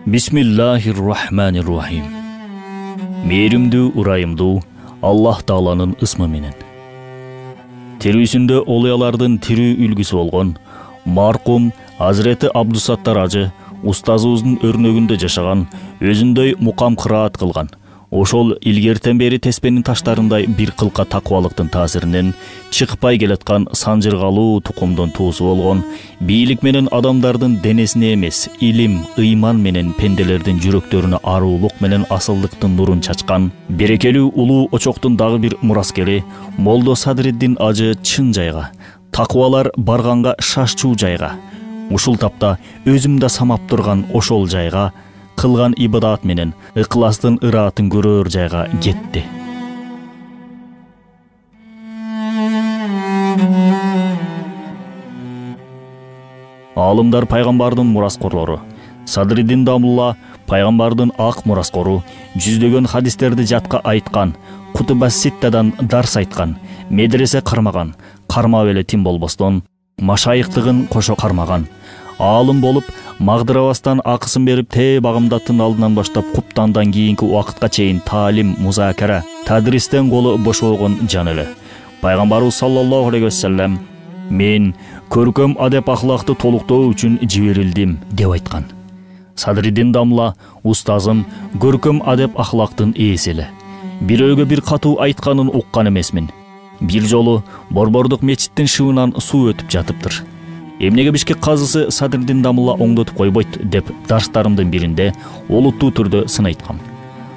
Bismillahirrahmanirrahim. Мээримдүү, урайымдуу Аллах Тааланын ысмы менен. Тирүүсүндө олуялардын тирүү үлгүсү болгон маркум Азирети Абдусаттар ажы устазыбыздын өрнөгүндө жашаган, өзүндөй мукам кыраат кылган. Ошол илгертен бери теспенин таштарындай бир кылка таквалыктын таасиринен чыкпай келаткан санжыргалуу тукумдун туусу болгон, бийлик менен адамдардын денесине эмес, илим, ыйман менен пенделердин жүрөктөрүнө аруулук менен асылдыктын нурун чачкан, берекелүү улуу очоктун дагы бир мураскери Молдо Садриддин ажы чын жайга, таквалар барганга шашчуу жайга, ушул тапта өзүм да самап турган ошол жайга, кылган ибадат менен ыкластын ыраатын көрөр жайга кетти. Алымдар пайгамбардын мураскорлору. Садриддин Дамулла пайгамбардын ак мураскору, жүздөгөн хадистерди жатка айткан, Кутуба Ситтадан дарс айткан, медресе кармаган, кармап эле тим болбостон, машайыктыгын кошо кармаган. Алым болуп, магдырабастан акысын берип, багымдаттын алдынан баштап куптандан кийинки убакытка чейин таалим, музакара, тадристен колу бошогон жан эле. Пайгамбарыбыз саллаллаху алейхи вассалам: "Мен көркөм адеп ахлакты толуктоо үчүн жиберилдим" деп айткан. Садриддин Дамла устазым көркөм адеп ахлактын ээси эле. Бирөөгө бир катуу айтканын уккан эмесмин. Бир жолу Борбордук мечиттин шыбынан суу өтүп жатыптыр. Эмнеге Бишкек казысы Садриддин Дамулла оңдотуп койбойт деп дарстарымдын биринде олуттуу түрдө сын айткам.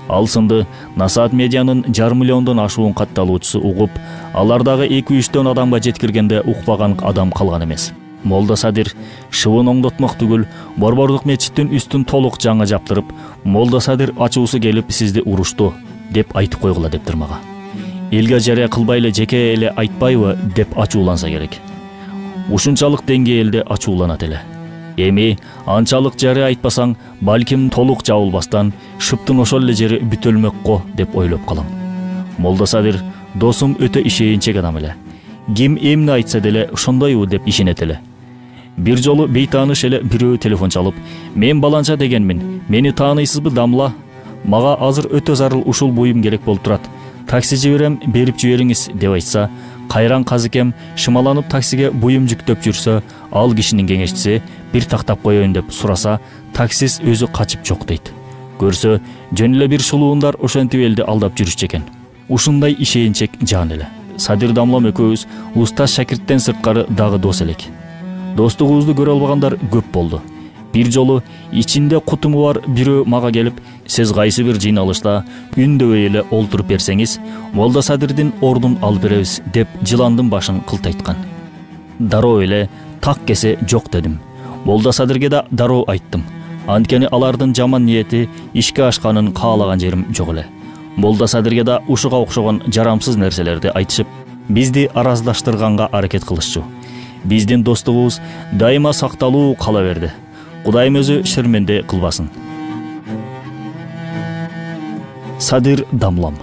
Ал сынды Насаат медианын 1,5 миллиондон ашуун катталуучусу угуп, алардагы 2-3 адамга жеткиргенде укпаган адам калган эмес. Молдо Садир шыбын оңдотмок түгүл, Борбордук мечиттин үстүн толук жаңы жаптырып, Молдо Садир ачуусу келип сизди урушту деп айтып койгула дептир мага. Элге жарыя кылбай эле жеке эле айтпайбы деп ачууланса керек. Ушунчалык деңгээлде ачууланат эле. Эми анчалык жарыя айтпасаң, балким толук жабылбастан шыптын ошол эле жери бүтөлмөк го деп ойлоп калам. Молдо Садир досум өтө ишенчек адам эле. Ким эмне айтса деле ошондойбу деп ишенет эле. Бир жолу бейтааныш эле бирөө телефон чалып: "Мен баланча дегенмин, мени тааныйсызбы Дамла? Мага азыр өтө зарыл ушул буюм керек болуп турат. Такси жиберем, берип жибериңиз" деп айтса, кайран казыкем шымаланып таксиге буюм жүктөп жүрсө, ал кишинин кеңешчиси бир тактап коеюн деп сураса, таксист өзү качып жок дейт. Көрсө, жөн эле бир шулуундар ошентип элди алдап жүрүшчү экен. Ушундай ишенчек жан эле. Садир Дамлам экөөбүз устаз шакирттен сырткары дагы дос элек. Достугубузду көрө албагандар көп болду. Бир жолу ичинде кутуму бар бирөө мага келип: "Сиз кайсы бир жыйналышта үндөбөй эле олтуруп берсеңиз, Молдо Садирдин ордун алып беребиз" деп жыландын башын кылтайткан. Дароо эле так кесе жок дедим. Молдо Садирге да дароо айттым. Анткени алардын жаман ниети ишке ашканын каалаган жерим жок эле. Молдо Садирге да ушуга окшогон жарамсыз нерселерди айтышып, бизди араздаштырганга аракет кылышчу. Биздин достугубуз дайыма сакталуу кала берди. Кудайым өзү шерменде кылбасын. Садир Дамлам.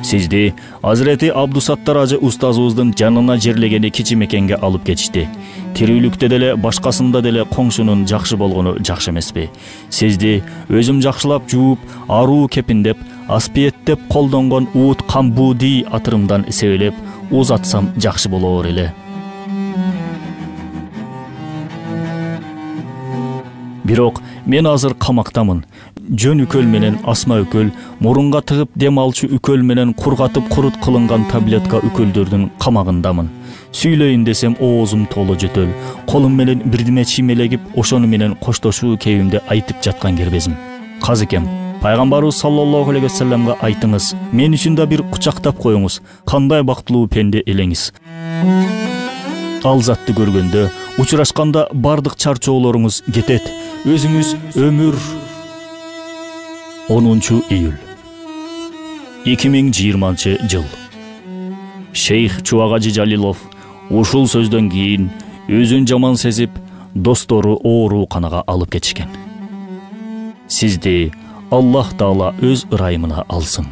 Сизди Азирети Абдусаттар ажы устазыбыздын жанына жерлегени кичи мекенге алып кетишти. Тирүүлүктө деле башкасында деле коңшунун жакшы болгону жакшы эмеспи? Сизди өзүм жакшылап жууп, аруу кепиндеп, аспиеттеп колдонгон Уут Камбуди атырымдан себелеп узатсам жакшы болор эле. Бирок мен азыр камактамын. Жөн үкөл менен асма үкөл, мурунга тыгып дем алчу үкөл менен кургатып курут кылынган таблетка үкөлдөрдүн камагындамын. Сүйлөйүн десем оозум толо жөтөл, колум менен бирдеме чимелегип, ошону менен коштошуу кебимде айтып жаткан кербезим. Казыкем, пайгамбарыбыз саллаллаху алейхи вассаламга айтыңыз: "Мен үчүн да бир кучактап коюңуз, кандай бактылуу пенде элеңиз." Ал затты көргөндө, учурашканда бардык чарчоолоруңуз кетет. Өзүңүз өмүр. 10 июль 2020 жыл. Шейх Чубагажы Жалилов ушул сөздөн кийин өзүн жаман сезип, достору ооруканага алып кетишкен. Сизди Аллах Таала өз ырайымына алсын.